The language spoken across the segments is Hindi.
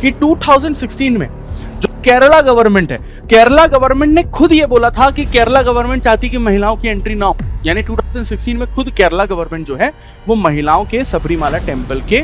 कि 2016 में जो केरला गवर्नमेंट है, केरला गवर्नमेंट ने खुद ये बोला था कि केरला गवर्नमेंट चाहती कि महिलाओं की एंट्री ना हो। यानी 2016 में खुद केरला गवर्नमेंट जो है वो महिलाओं के सबरीमाला टेम्पल के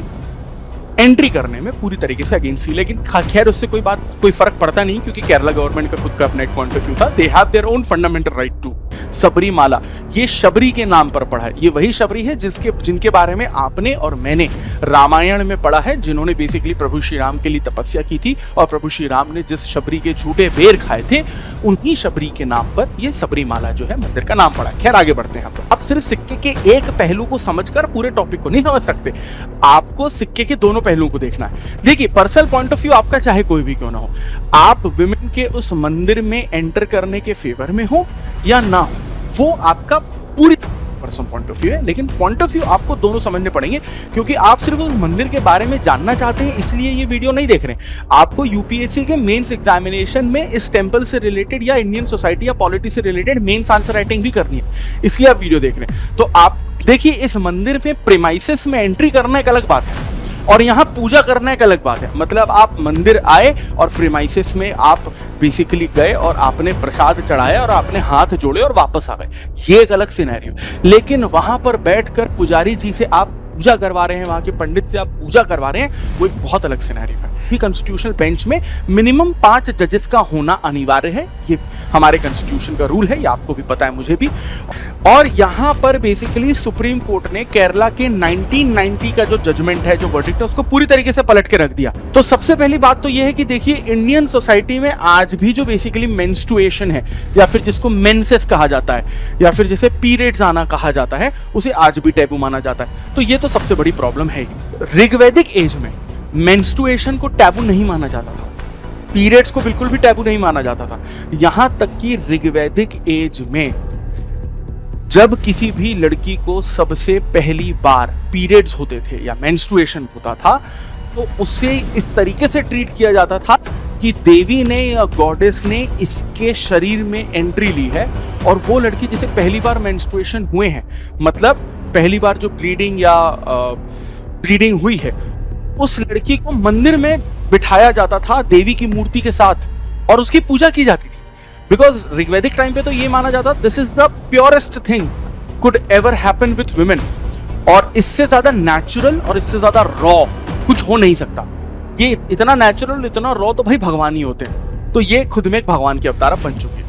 एंट्री करने में पूरी तरीके से अगेंस्ट थी। लेकिन खैर उससे कोई फर्क पड़ता नहीं, क्योंकि केरला गवर्नमेंट का खुद का अपना एक पॉइंट ऑफ व्यू था। They have their own fundamental right to Sabarimala. ये शबरी के नाम पर पढ़ा है, ये वही शबरी है जिनके बारे में आपने और मैंने रामायण में पढ़ा है, जिन्होंने बेसिकली प्रभु श्री राम के लिए तपस्या की थी, और प्रभु श्री राम ने जिस शबरी के झूठे बेर खाए थे, उन्हीं शबरी के नाम पर ये सबरीमाला जो है मंदिर का नाम पड़ा है। खैर आगे बढ़ते हैं। आप सिर्फ सिक्के के एक पहलू को समझकर पूरे टॉपिक को नहीं समझ सकते, आपको सिक्के के दोनों पहलुओं को देखना है। देखिए, पर्सनल पॉइंट ऑफ व्यू आपका चाहे कोई भी क्यों ना हो, आप विमेन के उस मंदिर में एंटर करने के फेवर में हो या ना हो, वो आपका पूरी पर्सनल पॉइंट ऑफ व्यू है। लेकिन पॉइंट ऑफ व्यू आपको दोनों समझने पड़ेंगे, क्योंकि आप सिर्फ उस मंदिर के बारे में जानना चाहते हैं इसलिए ये वीडियो नहीं देख रहे हैं। आपको यूपीएससी के मेंस एग्जामिनेशन में इस टेंपल से रिलेटेड या इंडियन सोसाइटी या पॉलिटी से रिलेटेड मेंस आंसर राइटिंग भी करनी है, इसलिए आप वीडियो देख रहे हैं। तो आप देखिए, इस मंदिर में प्रीमाइसेस में एंट्री करना एक अलग बात है और यहाँ पूजा करना एक अलग बात है। मतलब आप मंदिर आए और प्रीमाइसेस में आप बेसिकली गए और आपने प्रसाद चढ़ाया और आपने हाथ जोड़े और वापस आ गए, ये एक अलग सिनेरियो। लेकिन वहां पर बैठकर पुजारी जी से आप पूजा करवा रहे हैं, वहां के पंडित से आप पूजा करवा रहे हैं, वो एक बहुत अलग सिनेरियो है। कॉन्स्टिट्यूशनल बेंच में मिनिमम 5 जजेस का होना अनिवार्य है, ये हमारे कॉन्स्टिट्यूशन का रूल है, ये आपको भी पता है, मुझे भी। और यहाँ पर बेसिकली सुप्रीम कोर्ट ने केरला के 1990 का जो जजमेंट है, जो वर्डिक्ट है, उसको पूरी तरीके से पलट के रख दिया। तो सबसे पहली बात तो ये है कि देखिए, इंडियन सोसाइटी में आज भी जो बेसिकली मेंस्ट्रुएशन है, या फिर जिसको मेंसेस कहा जाता है, या फिर जिसे पीरियड्स आना कहा जाता है, उसे आज भी टैबू माना जाता है। तो ये तो सबसे बड़ी प्रॉब्लम है। ऋग्वैदिक एज में मेंस्ट्रुएशन को टैबू नहीं माना जाता था, पीरियड्स को बिल्कुल भी टैबू नहीं माना जाता था। यहां तक कि ऋग्वैदिक एज में जब किसी भी लड़की को सबसे पहली बार पीरियड्स होते थे या मेंस्ट्रुएशन होता था, तो उसे इस तरीके से ट्रीट किया जाता था कि देवी ने या गॉडेस ने इसके शरीर में एंट्री ली है, और वो लड़की जिसे पहली बार मेंस्ट्रुएशन हुए हैं, मतलब पहली बार जो ब्लीडिंग हुई है, उस लड़की को मंदिर में बिठाया जाता था देवी की मूर्ति के साथ, और उसकी पूजा की जाती थी। बिकॉज ऋग्वैदिक टाइम पे तो ये माना जाता, this is the purest thing could ever happen with women, और इससे ज्यादा नेचुरल और इससे ज्यादा रॉ कुछ हो नहीं सकता। ये इतना नेचुरल, इतना रॉ तो भाई भगवान ही होते हैं। तो ये खुद में एक भगवान की अवतार बन चुके हैं।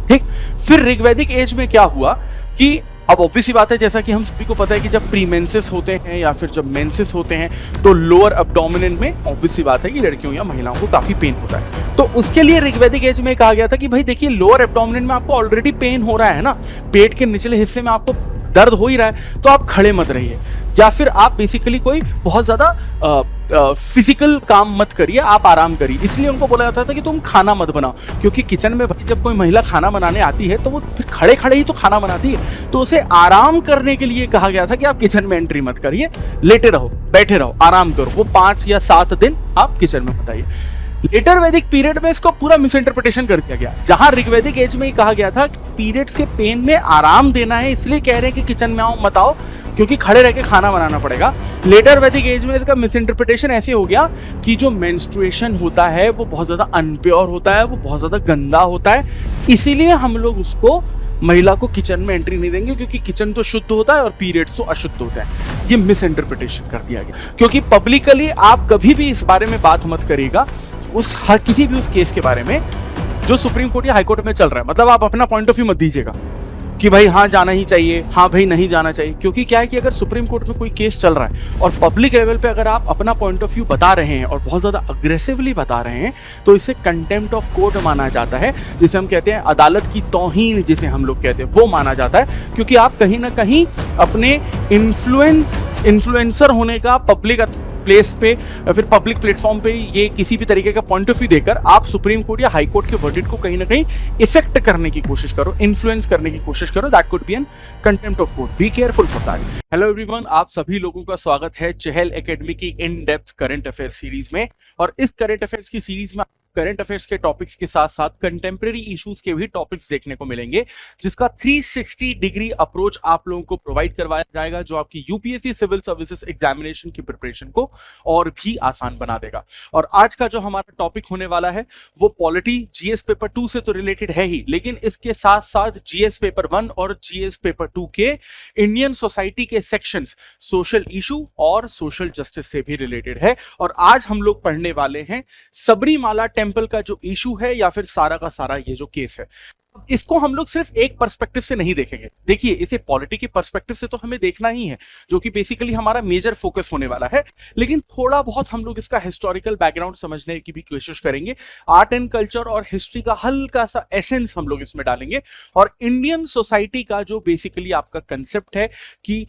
ठीक, फिर ऋग्वैदिक एज में क्या हुआ कि अब ऑब्वियस ही बात है, जैसा कि हम सभी को पता है कि जब प्रीमेंसेस होते हैं या फिर जब मेंसेस होते हैं, तो लोअर एब्डोमिन में ऑब्वियस ही बात है कि लड़कियों या महिलाओं को काफी पेन होता है। तो उसके लिए ऋग्वैदिक एज में कहा गया था कि भाई देखिए, लोअर एब्डोमिन में आपको ऑलरेडी पेन हो रहा है ना, पेट के निचले हिस्से में आपको दर्द हो ही रहा है, तो आप खड़े मत रहिए, या फिर आप बेसिकली कोई बहुत ज्यादा फिजिकल काम मत करिए, आप आराम करिए। इसलिए उनको बोला जाता था कि तुम खाना मत बनाओ, क्योंकि किचन में भाई जब कोई महिला खाना बनाने आती है तो वो फिर खड़े खड़े ही तो खाना बनाती है। तो उसे आराम करने के लिए कहा गया था कि आप किचन में एंट्री मत करिए, लेटे रहो, बैठे रहो, आराम करो। वो 5 या 7 दिन आप किचन में मत आइए। लेटर वैदिक पीरियड में इसको पूरा मिस इंटरप्रिटेशन कर दिया गया, जहां ऋग्वैदिक एज में ही कहा गया था पीरियड्स के पेन में आराम देना है, इसलिए कह रहे हैं कि किचन में आओ मत आओ, क्योंकि खड़े रह के खाना बनाना पड़ेगा। लेटर वैदिक एज में इसका मिस इंटरप्रिटेशन ऐसे हो गया कि जो मेंस्ट्रुएशन होता है वो बहुत ज्यादा अनप्योर होता है, वो बहुत ज्यादा गंदा होता है, इसीलिए हम लोग उसको महिला को किचन में एंट्री नहीं देंगे, क्योंकि किचन तो शुद्ध होता है और पीरियड्स तो अशुद्ध होता है। ये मिस इंटरप्रिटेशन कर दिया गया, क्योंकि पब्लिकली आप कभी भी इस बारे में बात मत करिएगा, किसी भी उस केस के बारे में जो सुप्रीम कोर्ट या हाई कोर्ट में चल रहा है। मतलब आप अपना पॉइंट ऑफ व्यू मत दीजिएगा कि भाई हाँ जाना ही चाहिए, हाँ भाई नहीं जाना चाहिए, क्योंकि क्या है कि अगर सुप्रीम कोर्ट में कोई केस चल रहा है और पब्लिक लेवल पे अगर आप अपना पॉइंट ऑफ व्यू बता रहे हैं और बहुत ज्यादा अग्रेसिवली बता रहे हैं, तो इसे कंटेम्प्ट ऑफ कोर्ट माना जाता है, जिसे हम कहते हैं अदालत की तौहीन, जिसे हम लोग कहते हैं, वो माना जाता है। क्योंकि आप कहीं ना कहीं अपने इन्फ्लुएंसर होने का पब्लिक प्लेस पे फिर पब्लिक प्लेटफॉर्म पे ये किसी भी तरीके का पॉइंट ऑफ व्यू देकर आप सुप्रीम कोर्ट या हाई कोर्ट के वर्डिक्ट को कहीं ना कहीं इफेक्ट करने की कोशिश करो, इन्फ्लुएंस करने की कोशिश करो, that could be an contempt of court. Be careful for that. Hello everyone, आप सभी लोगों का स्वागत है चहल एकेडमी की in depth current affair series में। और इस करंट अफेयर्स की सीरीज में करंट अफेयर्स के टॉपिक्स के साथ साथ कंटेम्प्रेरी इश्यूज के भी टॉपिक्स देखने को मिलेंगे, जिसका 360 डिग्री अप्रोच आप लोगों को प्रोवाइड करवाया जाएगा, जो आपकी यूपीएससी सिविल सर्विसेज एग्जामिनेशन की प्रिपरेशन को और भी आसान बना देगा। और आज का जो हमारा टॉपिक होने वाला है वो पॉलिटी जीएस पेपर 2 से तो रिलेटेड है ही, लेकिन इसके साथ साथ जीएस पेपर 1 और जीएस पेपर 2 के इंडियन सोसाइटी के सेक्शंस सोशल इशू और सोशल जस्टिस से भी रिलेटेड है। और आज हम लोग पढ़ने वाले हैं सबरीमाला टेंपल का जो इशू है या फिर सारा का सारा ये जो केस है। इसको हम लोग सिर्फ एक पर्सपेक्टिव से नहीं देखेंगे, देखिए इसे पॉलिटी के पर्सपेक्टिव से तो हमें देखना ही है, जो कि बेसिकली हमारा मेजर फोकस होने वाला है, लेकिन थोड़ा बहुत हम लोग इसका हिस्टोरिकल बैकग्राउंड समझने की भी कोशिश करेंगे। आर्ट एंड कल्चर और हिस्ट्री का हल्का सा एसेंस हम लोग इसमें डालेंगे, और इंडियन सोसाइटी का जो बेसिकली आपका कंसेप्ट है कि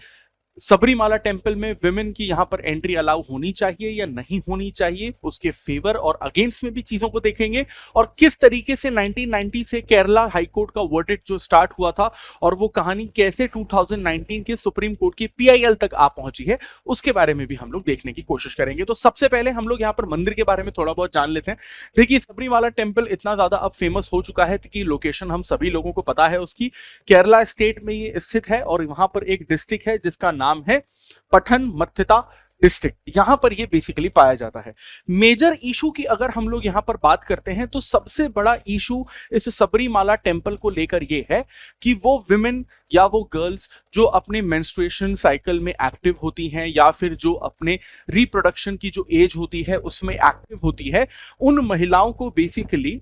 सबरीमाला टेंपल में विमेन की यहां पर एंट्री अलाउ होनी चाहिए या नहीं होनी चाहिए, उसके फेवर और अगेंस्ट में भी चीजों को देखेंगे, और किस तरीके से 1990 से केरला हाईकोर्ट का वर्डिक्ट जो स्टार्ट हुआ था और वो कहानी कैसे 2019 के सुप्रीम कोर्ट की पीआईएल तक आ पहुंची है, उसके बारे में भी हम लोग देखने की कोशिश करेंगे। तो सबसे पहले हम लोग यहाँ पर मंदिर के बारे में थोड़ा बहुत जान लेते हैं। देखिए सबरीमाला टेंपल इतना ज्यादा अब फेमस हो चुका है कि लोकेशन हम सभी लोगों को पता है उसकी, केरला स्टेट में ये स्थित है, और वहां पर एक डिस्ट्रिक्ट है जिसका नाम है पठनमथिट्टा डिस्ट्रिक्ट, यहां पर ये बेसिकली पाया जाता है। मेजर इशू की अगर हम लोग यहां पर बात करते हैं तो सबसे बड़ा इशू इस सबरीमाला टेंपल को लेकर ये है कि वो विमेन या वो गर्ल्स जो अपने मेंस्ट्रुएशन साइकिल में एक्टिव होती हैं या फिर जो अपने रिप्रोडक्शन की जो एज होती है उसमें एक्टिव होती है, उन महिलाओं को बेसिकली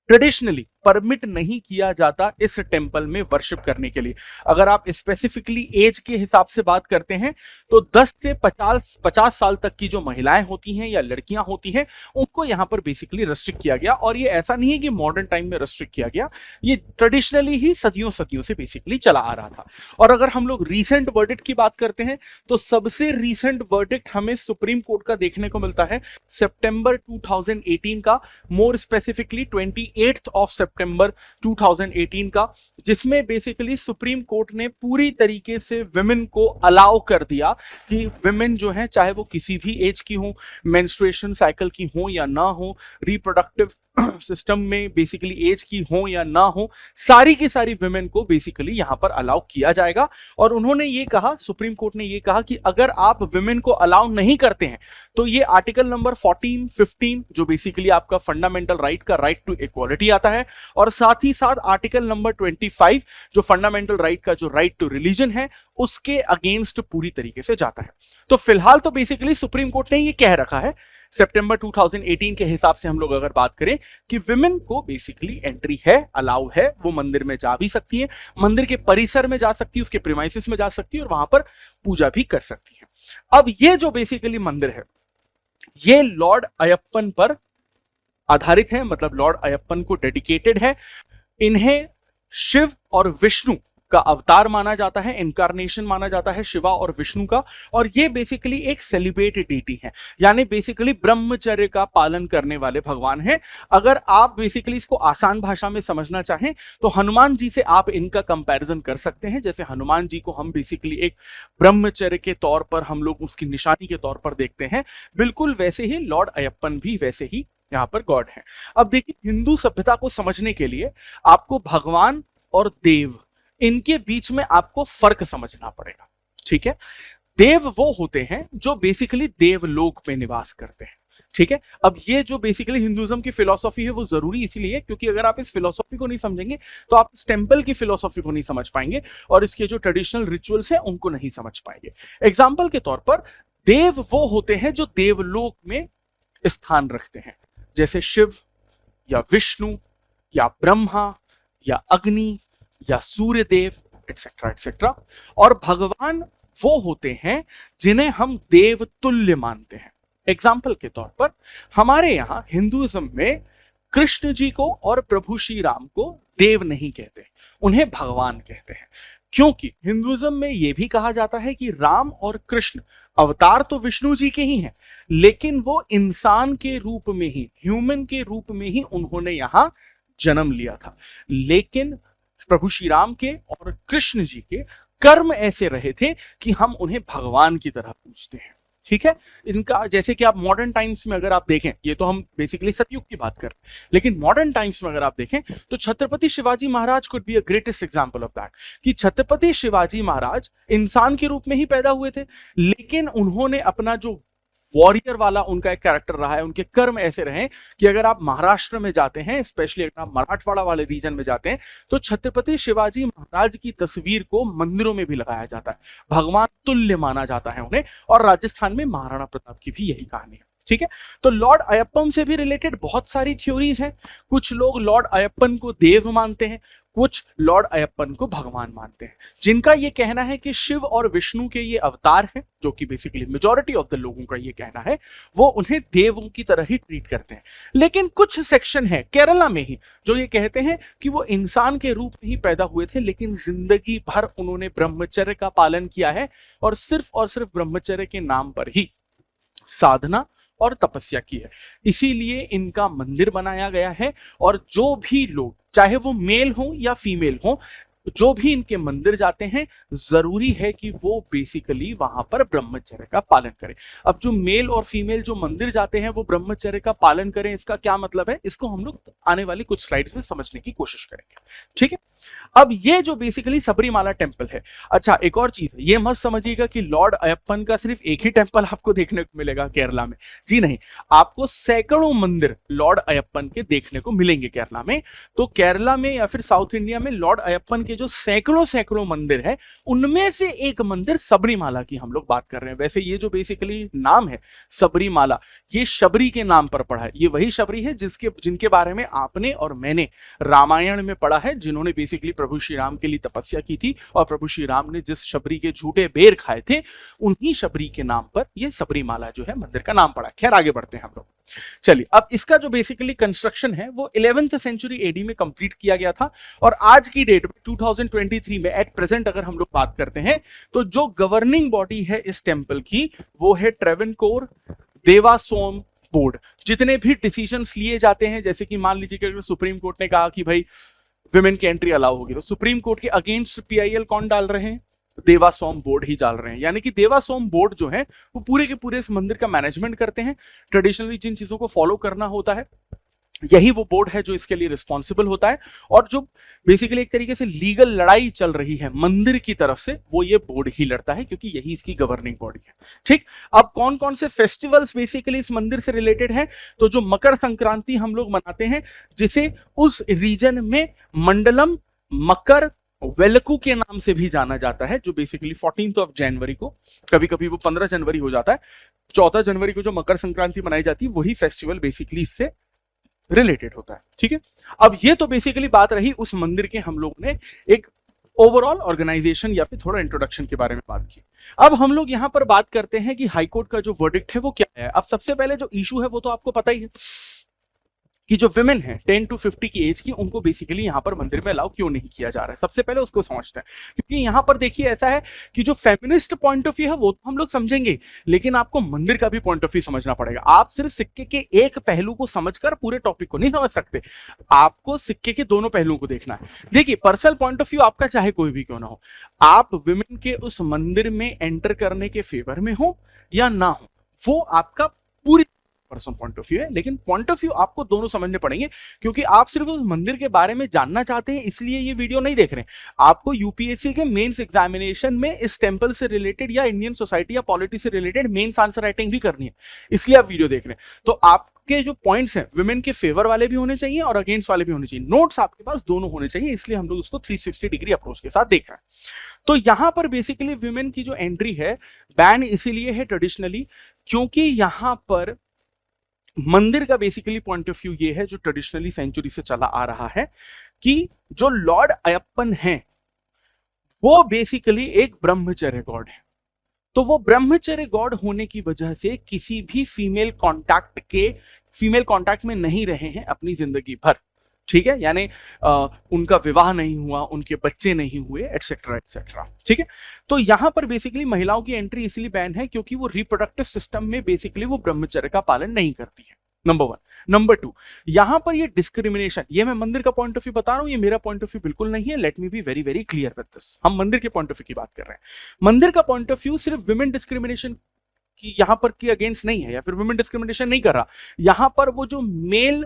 ट्रेडिशनली परमिट नहीं किया जाता इस टेंपल में वर्शिप करने के लिए। अगर आप स्पेसिफिकली एज के हिसाब से बात करते हैं तो 10 से 50 साल तक की जो महिलाएं होती हैं या लड़कियां होती हैं उनको यहां पर बेसिकली रेस्ट्रिक्ट किया गया, और ये ऐसा नहीं है कि मॉडर्न टाइम में रेस्ट्रिक्ट किया गया, ये ट्रेडिशनली ही सदियों सदियों से बेसिकली चला आ रहा था। और अगर हम लोग रीसेंट वर्डिक्ट की बात करते हैं तो सबसे रीसेंट वर्डिक्ट हमें सुप्रीम कोर्ट का देखने को मिलता है सितंबर 2018 का, मोर स्पेसिफिकली 28 ऑफ सितंबर 2018 का, जिसमें बेसिकली सुप्रीम कोर्ट ने पूरी तरीके से विमेन को अलाउ कर दिया कि विमेन जो है चाहे वो किसी भी एज की हो, मेंस्ट्रुएशन साइकिल की हो या ना हो, रिप्रोडक्टिव सिस्टम में बेसिकली एज की हो या ना हो, सारी की सारी विमेन को बेसिकली यहां पर अलाउ किया जाएगा। और उन्होंने ये कहा, सुप्रीम कोर्ट ने ये कहा कि अगर आप विमेन को अलाउ नहीं करते हैं तो ये आर्टिकल नंबर 14, 15 जो बेसिकली आपका फंडामेंटल राइट का राइट टू इक्वालिटी आता है, और साथ ही साथ आर्टिकल नंबर 25 जो फंडामेंटल राइट का जो राइट टू रिलीजन है उसके अगेंस्ट पूरी तरीके से जाता है। तो फिलहाल तो बेसिकली सुप्रीम कोर्ट ने ये कह रखा है सितंबर 2018 के हिसाब से हम लोग अगर बात करें कि विमेन को बेसिकली एंट्री है, अलाउ है, वो मंदिर में जा भी सकती है, मंदिर के परिसर में जा सकती है, उसके प्रीमाइसेस में जा सकती है और वहां पर पूजा भी कर सकती है। अब ये जो बेसिकली मंदिर है ये लॉर्ड अयप्पन पर आधारित है, मतलब लॉर्ड अयप्पन को डेडिकेटेड है। इन्हें शिव और विष्णु का अवतार माना जाता है, इनकारनेशन माना जाता है शिवा और विष्णु का, और ये बेसिकली एक सेलिब्रेटेड डीटी है, यानी बेसिकली ब्रह्मचर्य का पालन करने वाले भगवान हैं। अगर आप बेसिकली इसको आसान भाषा में समझना चाहें तो हनुमान जी से आप इनका कंपैरिजन कर सकते हैं। जैसे हनुमान जी को हम बेसिकली एक ब्रह्मचर्य के तौर पर हम लोग उसकी निशानी के तौर पर देखते हैं, बिल्कुल वैसे ही लॉर्ड अयप्पन भी वैसे ही यहाँ पर गॉड है। अब देखिए हिंदू सभ्यता को समझने के लिए आपको भगवान और देव इनके बीच में आपको फर्क समझना पड़ेगा, ठीक है। देव वो होते हैं जो बेसिकली देवलोक में निवास करते हैं, ठीक है। अब ये जो बेसिकली हिंदुइज्म की फिलॉसफी है वो जरूरी इसीलिए क्योंकि अगर आप इस फिलॉसफी को नहीं समझेंगे तो आप इस टेंपल की फिलॉसफी को नहीं समझ पाएंगे और इसके जो ट्रेडिशनल रिचुअल्स हैं उनको नहीं समझ पाएंगे। एग्जाम्पल के तौर पर देव वो होते हैं जो देवलोक में स्थान रखते हैं, जैसे शिव या विष्णु या ब्रह्मा या अग्नि या सूर्य देव एक्सेट्रा एक्सेट्रा। और भगवान वो होते हैं जिन्हें हम देव तुल्य मानते हैं। एग्जाम्पल के तौर पर हमारे यहां हिंदुइज्म में कृष्ण जी को और प्रभु श्री राम को देव नहीं कहते, उन्हें भगवान कहते हैं, क्योंकि हिंदुइज्म में यह भी कहा जाता है कि राम और कृष्ण अवतार तो विष्णु जी के ही हैं, लेकिन वो इंसान के रूप में ही, ह्यूमन के रूप में ही उन्होंने यहां जन्म लिया था। लेकिन प्रभु श्री राम के और कृष्ण जी के कर्म ऐसे रहे थे कि हम उन्हें भगवान की तरह पूजते हैं, ठीक है। इनका जैसे कि आप मॉडर्न टाइम्स में अगर आप देखें, ये तो हम बेसिकली सतयुग की बात कर रहे हैं, लेकिन मॉडर्न टाइम्स में अगर आप देखें तो Chhatrapati Shivaji Maharaj could be a greatest example of that, कि छत्रपति शिवाजी महाराज इंसान के रूप में ही पैदा हुए थे, लेकिन उन्होंने अपना जो वॉरियर वाला उनका एक कैरेक्टर रहा है, उनके कर्म ऐसे रहे कि अगर आप महाराष्ट्र में जाते हैं, स्पेशली अगर आप मराठवाड़ा वाले रीजन में जाते हैं, तो छत्रपति शिवाजी महाराज की तस्वीर को मंदिरों में भी लगाया जाता है, भगवान तुल्य माना जाता है उन्हें। और राजस्थान में महाराणा प्रताप की भी यही कहानी है, ठीक है। तो लॉर्ड अयप्पन से भी रिलेटेड बहुत सारी थ्योरीज हैं। कुछ लोग लॉर्ड अयप्पन को देव मानते हैं, कुछ लॉर्ड अयप्पन को भगवान मानते हैं, जिनका ये कहना है कि शिव और विष्णु के ये अवतार हैं, जो कि बेसिकली मेजॉरिटी ऑफ द लोगों का ये कहना है, वो उन्हें देवों की तरह ही ट्रीट करते हैं। लेकिन कुछ सेक्शन है केरला में ही जो ये कहते हैं कि वो इंसान के रूप में ही पैदा हुए थे, लेकिन जिंदगी भर उन्होंने ब्रह्मचर्य का पालन किया है, और सिर्फ ब्रह्मचर्य के नाम पर ही साधना और तपस्या की है। इसीलिए इनका मंदिर बनाया गया है, और जो भी लोग, चाहे वो मेल हो या फीमेल हो, जो भी इनके मंदिर जाते हैं, जरूरी है कि वो बेसिकली वहां पर ब्रह्मचर्य का पालन करें। अब जो मेल और फीमेल जो मंदिर जाते हैं वो ब्रह्मचर्य का पालन करें, इसका क्या मतलब है, इसको हम लोग आने वाली कुछ स्लाइड्स में समझने की कोशिश करेंगे, ठीक है। अब ये जो बेसिकली सबरीमाला टेम्पल है, अच्छा एक और चीज है, ये मत समझिएगा कि लॉर्ड अयप्पन का सिर्फ एक ही टेम्पल आपको देखने को मिलेगा केरला में, जी नहीं, आपको सैकड़ों मंदिर लॉर्ड अयप्पन के देखने को मिलेंगे केरला में। तो केरला में या फिर साउथ इंडिया में लॉर्ड अयप्पन के जो सैकड़ों मंदिर है, उनमें से एक मंदिर सबरीमाला की हम लोग बात कर रहे हैं। वैसे ये जो बेसिकली नाम है सबरीमाला, ये शबरी के नाम पर पड़ा है, ये वही शबरी है जिनके बारे में आपने और मैंने रामायण में पढ़ा है, जिन्होंने बेसिकली प्रभु श्री राम के लिए तपस्या की थी, और प्रभु श्री राम ने जिस शबरी के झूठे बेर खाए थे, उन्हीं शबरी के नाम पर यह सबरीमाला जो है मंदिर का नाम पड़ा। खैर आगे बढ़ते हैं हम लोग। चलिए, अब इसका जो बेसिकली कंस्ट्रक्शन है वो 11th सेंचुरी एडी में कंप्लीट किया गया था, और आज की डेट में 2023 में एट प्रेजेंट अगर हम लोग बात करते हैं, तो जो गवर्निंग बॉडी है इस टेंपल की, वो है ट्रेवनकोर देवास्वम बोर्ड। जितने भी डिसीजंस लिए जाते हैं, जैसे कि मान लीजिए कि सुप्रीम कोर्ट ने कहा कि भाई विमेन की एंट्री अलाउ होगी, तो सुप्रीम कोर्ट के अगेंस्ट पीआईएल कौन डाल रहे हैं, देवास्वम बोर्ड ही डाल रहे हैं। यानी कि देवास्वम बोर्ड जो है वो पूरे के पूरे इस मंदिर का मैनेजमेंट करते हैं। ट्रेडिशनली जिन चीजों को फॉलो करना होता है, यही वो बोर्ड है जो इसके लिए रिस्पॉन्सिबल होता है, और जो बेसिकली एक तरीके से लीगल लड़ाई चल रही है मंदिर की तरफ से, वो ये बोर्ड ही लड़ता है, क्योंकि यही इसकी गवर्निंग बॉडी है, ठीक। अब कौन कौन से फेस्टिवल्स बेसिकली इस मंदिर से रिलेटेड हैं, तो जो मकर संक्रांति हम लोग मनाते हैं, जिसे उस रीजन में मंडलम मकर वेलकू के नाम से भी जाना जाता है, जो बेसिकली 14 जनवरी को, कभी कभी वो 15 जनवरी हो जाता है, 14 जनवरी को जो मकर संक्रांति मनाई जाती है, वही फेस्टिवल बेसिकली इससे रिलेटेड होता है, ठीक है। अब ये तो बेसिकली बात रही उस मंदिर के, हम लोग ने एक ओवरऑल ऑर्गेनाइजेशन या फिर थोड़ा इंट्रोडक्शन के बारे में बात की। अब हम लोग यहां पर बात करते हैं कि हाईकोर्ट का जो वर्डिक्ट है वो क्या है। अब सबसे पहले जो इशू है वो तो आपको पता ही है कि जो विमेन है 10 to 50 की एज की, उनको बेसिकली यहाँ पर मंदिर में अलाउ क्यों नहीं किया जा रहा है, सबसे पहले उसको समझते हैं। क्योंकि यहाँ पर देखिए ऐसा है कि जो फेमिनिस्ट पॉइंट ऑफ व्यू है वो तो हम लोग समझेंगे, लेकिन आपको मंदिर का भी पॉइंट ऑफ व्यू समझना पड़ेगा। आप सिर्फ सिक्के के एक पहलू को समझकर पूरे टॉपिक को नहीं समझ सकते, आपको सिक्के के दोनों पहलुओं को देखना है। देखिए, पर्सनल पॉइंट ऑफ व्यू आपका चाहे कोई भी क्यों ना हो, आप विमेन के उस मंदिर में एंटर करने के फेवर में हो या ना हो, वो आपका पूरी पर्सनल पॉइंट ऑफ व्यू है, लेकिन पॉइंट ऑफ व्यू आपको दोनों समझने पड़ेंगे, क्योंकि आप सिर्फ उस मंदिर के बारे में जानना चाहते हैं इसलिए ये वीडियो नहीं देख रहे हैं। आपको यूपीएससी के मेंस एग्जामिनेशन में इस टेंपल से रिलेटेड या इंडियन सोसाइटी या पॉलिटी से रिलेटेड मेंस आंसर राइटिंग भी करनी है, इसलिए आप वीडियो देख रहे हैं। तो आपके जो पॉइंट्स हैं विमेन के फेवर वाले भी होने चाहिए और अगेंस्ट वाले भी होने चाहिए, नोट्स आपके पास दोनों होने चाहिए, इसलिए हम लोग उसको 360 डिग्री अप्रोच के साथ देख रहे हैं। तो यहां पर बेसिकली विमेन की जो एंट्री है बैन इसीलिए है ट्रेडिशनली, क्योंकि यहां पर मंदिर का बेसिकली पॉइंट ऑफ व्यू ये है, जो ट्रेडिशनली सेंचुरी से चला आ रहा है, कि जो लॉर्ड अयप्पन है वो बेसिकली एक ब्रह्मचर्य गॉड है। तो वो ब्रह्मचर्य गॉड होने की वजह से किसी भी फीमेल कांटेक्ट में नहीं रहे हैं अपनी जिंदगी भर, ठीक है। यानी उनका विवाह नहीं हुआ, उनके बच्चे नहीं हुए, एटसेट्रा एटसेट्रा, ठीक है। तो यहां पर बेसिकली महिलाओं की एंट्री इसलिए बैन है क्योंकि वो रिप्रोडक्टिव सिस्टम में बेसिकली वो ब्रह्मचर्य का पालन नहीं करती है, नंबर 1। नंबर 2, यहां पर ये डिस्क्रिमिनेशन, ये मैं मंदिर का पॉइंट ऑफ व्यू बता रहा हूं, ये मेरा पॉइंट ऑफ व्यू बिल्कुल नहीं है, let me be very very clear with this. हम मंदिर के पॉइंट ऑफ व्यू की बात कर रहे हैं। मंदिर का पॉइंट ऑफ व्यू सिर्फ विमेन डिस्क्रिमिनेशन कि यहाँ पर के अगेंस्ट नहीं है या फिर वुमेन डिस्क्रिमिनेशन नहीं कर रहा। यहाँ पर वो जो मेल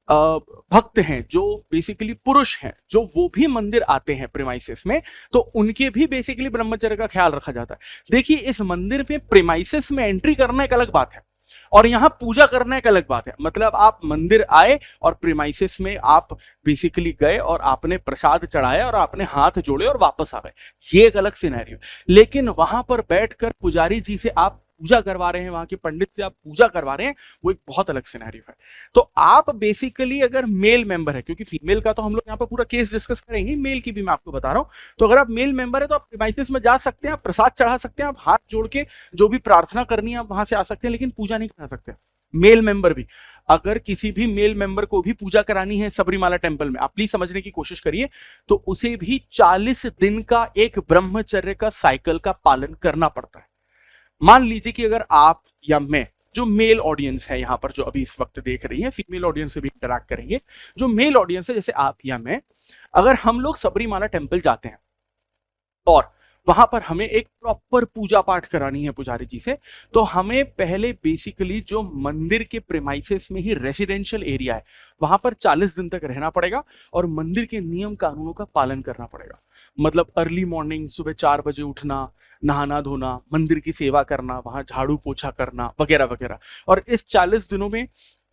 भक्त हैं, जो बेसिकली पुरुष हैं, जो वो भी मंदिर आते हैं प्रेमाइसिस में, तो उनके भी बेसिकली ब्रह्मचर्य का ख्याल रखा जाता है। देखिए, इस मंदिर में प्रेमाइसिस में एंट्री करना एक अलग बात है और यहां पूजा करना एक अलग बात है। मतलब आप मंदिर आए और प्रेमाइसिस में आप बेसिकली गए और आपने प्रसाद चढ़ाया और आपने हाथ जोड़े और वापस आ गए, ये एक अलग सिनेरियो। लेकिन वहां पर बैठकर पुजारी जी से आप पूजा करवा रहे हैं, वहां के पंडित से आप पूजा करवा रहे हैं, वो एक बहुत अलग सिनेरियो है। तो आप बेसिकली अगर मेल मेंबर है, क्योंकि फीमेल का तो हम लोग यहाँ पर पूरा केस डिस्कस करेंगे, मेल की भी मैं आपको बता रहा हूं, तो अगर आप मेल मेंबर है तो आप प्रीमाइसिस में जा सकते हैं, आप प्रसाद चढ़ा सकते हैं, आप हाथ जोड़ के जो भी प्रार्थना करनी है आप वहां से आ सकते हैं, लेकिन पूजा नहीं करा सकते मेल मेंबर भी। अगर किसी भी मेल मेंबर को भी पूजा करानी है सबरीमाला टेंपल में, आप प्लीज समझने की कोशिश करिए, तो उसे भी 40 दिन का एक ब्रह्मचर्य का साइकिल का पालन करना पड़ता है। मान लीजिए कि अगर आप या मैं, जो मेल ऑडियंस है यहां पर जो अभी इस वक्त देख रही है, फीमेल ऑडियंस से भी इंटरैक्ट करेंगे, जो मेल ऑडियंस है जैसे आप या मैं, अगर हम लोग सबरीमाला टेंपल जाते हैं और वहां पर हमें एक प्रॉपर पूजा पाठ करानी है पुजारी जी से, तो हमें पहले बेसिकली जो मंदिर के प्रेमाइसेस में ही रेसिडेंशियल एरिया है वहां पर 40 दिन तक रहना पड़ेगा और मंदिर के नियम कानूनों का पालन करना पड़ेगा। मतलब अर्ली मॉर्निंग सुबह 4 बजे उठना, नहाना धोना, मंदिर की सेवा करना, वहां झाड़ू पोछा करना वगैरह वगैरह। और इस 40 दिनों में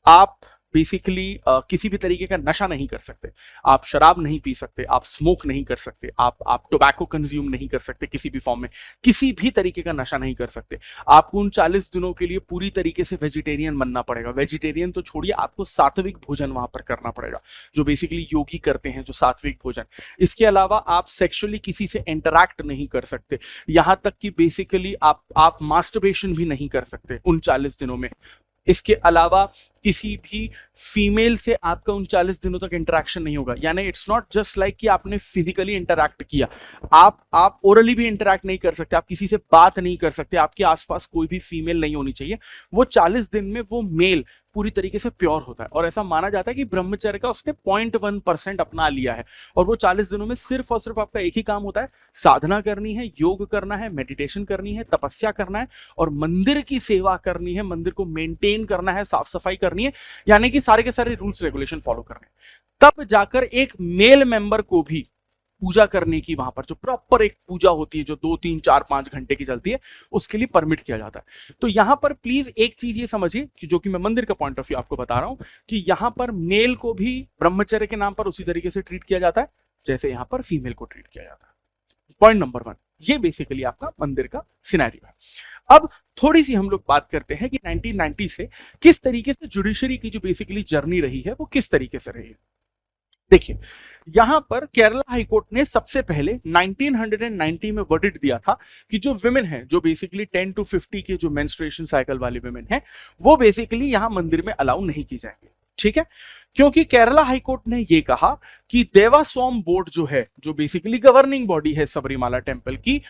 आप बेसिकली किसी भी तरीके का नशा नहीं कर सकते, आप शराब नहीं पी सकते, आप स्मोक नहीं कर सकते, आप टोबैको कंज्यूम नहीं कर सकते किसी भी फॉर्म में, किसी भी तरीके का नशा नहीं कर सकते। आपको उन 40 दिनों के लिए पूरी तरीके से वेजिटेरियन बनना पड़ेगा। वेजिटेरियन तो छोड़िए, आपको सात्विक भोजन वहां पर करना पड़ेगा, जो बेसिकली योगी करते हैं, जो सात्विक भोजन। इसके अलावा आप सेक्सुअली किसी से इंटरैक्ट नहीं कर सकते, यहां तक कि बेसिकली आप मास्टरबेशन भी नहीं कर सकते उन 40 दिनों में। इसके अलावा किसी भी फीमेल से आपका उन 40 दिनों तक इंटरेक्शन नहीं होगा। यानी इट्स नॉट जस्ट लाइक कि आपने फिजिकली इंटरैक्ट किया, आप ओरली भी इंटरैक्ट नहीं कर सकते, आप किसी से बात नहीं कर सकते, आपके आसपास कोई भी फीमेल नहीं होनी चाहिए। वो 40 दिन में वो मेल पूरी तरीके से प्योर होता है और ऐसा माना जाता है कि ब्रह्मचर्य का उसने 0.1% अपना लिया है। और वो 40 दिनों में सिर्फ और सिर्फ आपका एक ही काम होता है, साधना करनी है, योग करना है, मेडिटेशन करनी है, तपस्या करना है और मंदिर की सेवा करनी है, मंदिर को मेंटेन करना है, साफ सफाई करनी है, यानी कि सारे के सारे रूल्स रेगुलेशन फॉलो करने। तब जाकर एक मेल मेंबर को भी पूजा करने की, वहां पर जो प्रॉपर एक पूजा होती है जो 2, 3, 4, 5 घंटे की चलती है, उसके लिए परमिट किया जाता है। तो यहां पर प्लीज एक चीज ये समझिए कि जो कि मैं मंदिर का पॉइंट ऑफ व्यू आपको बता रहा हूं, कि यहां पर मेल को भी ब्रह्मचर्य के नाम पर उसी तरीके से ट्रीट किया जाता है जैसे यहां पर फीमेल को ट्रीट किया जाता है। पॉइंट नंबर 1, ये बेसिकली आपका मंदिर का सिनेरियो है। अब थोड़ी सी हम लोग बात करते हैं कि 1990 से किस तरीके से जुडिशरी की जो बेसिकली जर्नी रही है वो किस तरीके से रही है। देखिए, यहां पर केरला हाईकोर्ट ने सबसे पहले 1990 में वर्डिक्ट दिया था कि जो विमेन है, जो बेसिकली 10 to 50 के जो मेंस्ट्रुएशन साइकिल वाली विमेन है, वो बेसिकली यहां मंदिर में अलाउ नहीं की जाएंगे। ठीक है, क्योंकि केरला हाईकोर्ट ने ये कहा कि देवास्वाम बोर्ड जो है, जो बेसिकली गवर्निंग बॉडी है सबरीमाला टेंपल की,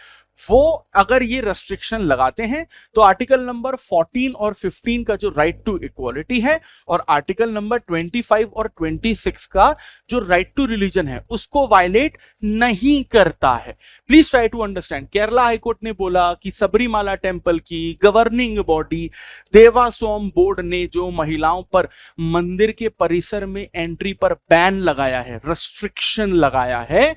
वो अगर ये रेस्ट्रिक्शन लगाते हैं तो आर्टिकल नंबर 14 और 15 का जो राइट टू इक्वालिटी है और आर्टिकल नंबर 25 और 26 का जो राइट टू रिलीजन है उसको वायलेट नहीं करता है। Please try to understand, Kerala high court ने बोला कि सबरीमाला टेंपल की गवर्निंग बॉडी देवास्वाम बोर्ड ने जो महिलाओं पर मंदिर के परिसर में एंट्री पर बैन लगाया है, रेस्ट्रिक्शन लगाया है,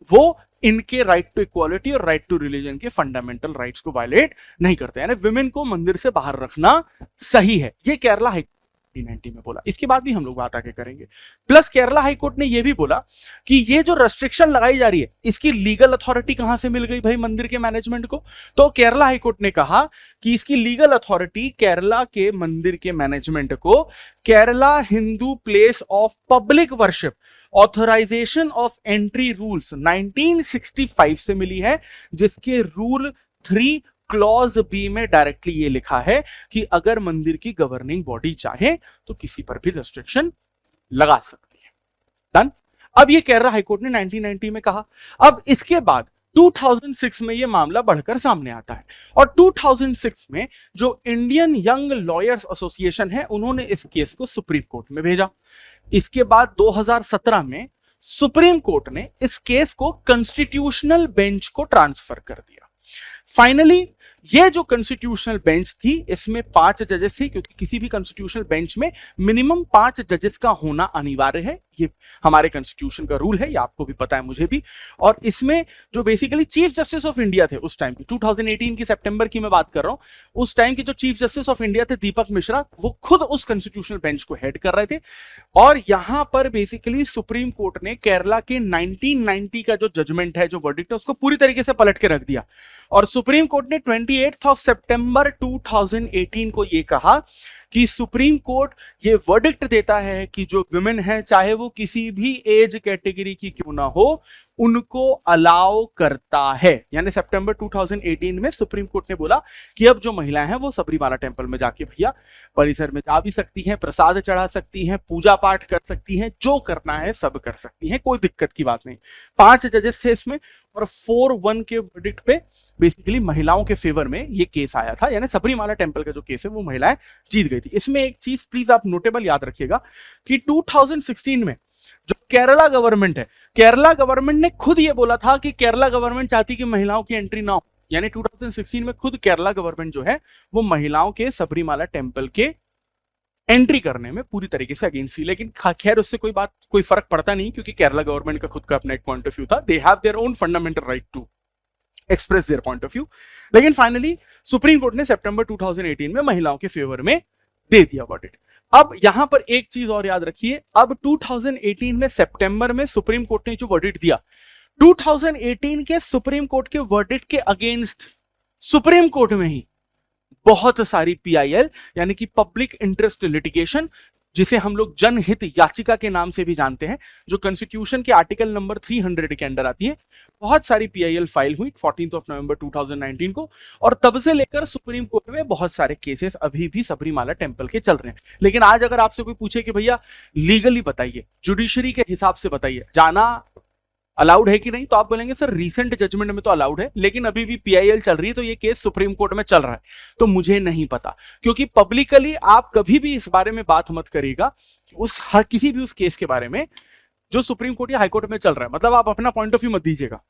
वो इनके राइट टू इक्वालिटी और राइट टू रिलीजन के फंडामेंटल राइट्स को वायलेट नहीं करते, यानी विमेन को मंदिर से बाहर रखना सही है। ये केरला हाईकोर्ट 1990 में बोला। इसके बाद भी हम लोग बात आगे करेंगे। प्लस केरला हाईकोर्ट ने यह भी बोला कि ये जो रेस्ट्रिक्शन लगाई जा रही है इसकी लीगल अथॉरिटी कहां से मिल गई भाई मंदिर के मैनेजमेंट को। तो केरला हाईकोर्ट ने कहा कि इसकी लीगल अथॉरिटी केरला के मंदिर के मैनेजमेंट को Kerala Hindu place of public worship authorisation of entry rules 1965 से मिली है, जिसके रूल 3 क्लॉज बी में डायरेक्टली ये लिखा है कि अगर मंदिर की गवर्निंग बॉडी चाहे तो किसी पर भी रेस्ट्रिक्शन लगा सकती है। डन। अब ये केरला हाईकोर्ट ने 1990 में कहा। अब इसके बाद 2006 में ये मामला बढ़कर सामने आता है और 2006 में जो इंडियन यंग लॉयर्स एसोसिएशन है उन्होंने इस केस को सुप्रीम कोर्ट में भेजा। इसके बाद 2017 में सुप्रीम कोर्ट ने इस केस को कॉन्स्टिट्यूशनल बेंच को ट्रांसफर कर दिया। फाइनली ये जो कॉन्स्टिट्यूशनल बेंच थी इसमें 5 जजेस थे, क्योंकि किसी भी कॉन्स्टिट्यूशनल बेंच में मिनिमम 5 जजेस का होना अनिवार्य है। ये हमारे कॉन्स्टिट्यूशन का रूल है, ये आपको भी पता है, मुझे भी। और इसमें जो basically chief justice of India थे उस टाइम की, 2018 की सितंबर की मैं बात कर रहा हूं, उस टाइम के जो चीफ जस्टिस ऑफ इंडिया थे दीपक मिश्रा, वो खुद उस कॉन्स्टिट्यूशनल बेंच को हेड कर रहे थे। और यहां पर बेसिकली सुप्रीम कोर्ट ने केरला के 1990 का जो जजमेंट है, जो वर्डिक्ट है, उसको पूरी तरीके से पलट के रख दिया। और सुप्रीम कोर्ट ने 28 सितंबर 2018 को यह कहा कि सुप्रीम कोर्ट ये वर्डिक्ट देता है कि जो वुमेन है, चाहे वो किसी भी एज कैटेगरी की क्यों ना हो, उनको अलाउ करता है। यानी सितंबर 2018 में सुप्रीम कोर्ट ने बोला कि अब जो महिलाएं हैं वो सबरीमाला टेंपल में जाके भैया परिसर में जा भी सकती हैं, प्रसाद चढ़ा सकती हैं, पूजा पाठ कर सकती हैं, जो करना है सब कर सकती हैं, कोई दिक्कत की बात नहीं। 5 जजेस थे इसमें और 4-1 के वर्डिक्ट पे बेसिकली महिलाओं के फेवर में ये केस आया था। यानी सबरीमाला टेंपल का जो केस है वो महिलाएं जीत गई थी। इसमें एक चीज प्लीज आप नोटेबल याद रखिएगा कि 2016 में जो केरला गवर्नमेंट है, केरला गवर्नमेंट ने खुद ये बोला था कि केरला गवर्नमेंट चाहती कि महिलाओं की एंट्री ना हो। यानी 2016 में खुद केरला गवर्नमेंट जो है वो महिलाओं के सबरीमाला टेंपल के एंट्री करने में पूरी तरीके से अगेंस्ट थी। लेकिन खैर उससे कोई फर्क पड़ता नहीं, क्योंकि केरला गवर्नमेंट का खुद का अपना एक पॉइंट ऑफ व्यू था। They have their own fundamental right to express their point of view. लेकिन फाइनली सुप्रीम कोर्ट ने सितंबर 2018 में महिलाओं के फेवर में दे दिया वर्डिक्ट। अब यहां पर एक चीज और याद रखिए, अब 2018 में सितंबर में सुप्रीम कोर्ट ने जो वर्डिक्ट दिया, 2018 के सुप्रीम कोर्ट के वर्डिक्ट के अगेंस्ट सुप्रीम कोर्ट में ही बहुत सारी पीआईएल यानी कि पब्लिक इंटरेस्ट लिटिगेशन, जिसे हम लोग जनहित याचिका के नाम से भी जानते हैं, जो कॉन्स्टिट्यूशन के आर्टिकल नंबर 300 के अंडर आती है, बहुत सारी पीआईएल फाइल हुई 14 नवंबर 2019 को। और तब से लेकर सुप्रीम कोर्ट में बहुत सारे केसेस अभी भी सबरीमाला टेंपल के चल रहे हैं। लेकिन आज अगर आपसे कोई पूछे कि भैया लीगली बताइए, जुडिशरी के हिसाब से बताइए, जाना अलाउड है कि नहीं, तो आप बोलेंगे सर रीसेंट जजमेंट में तो अलाउड है, लेकिन अभी भी पीआईएल चल रही है, तो ये केस सुप्रीम कोर्ट में चल रहा है। तो मुझे नहीं पता, क्योंकि पब्लिकली आप कभी भी इस बारे में बात मत करिएगा किसी भी उस केस के बारे में जो सुप्रीम कोर्ट या हाईकोर्ट में चल रहा है। मतलब आप अपना पॉइंट ऑफ व्यू मत दीजिएगा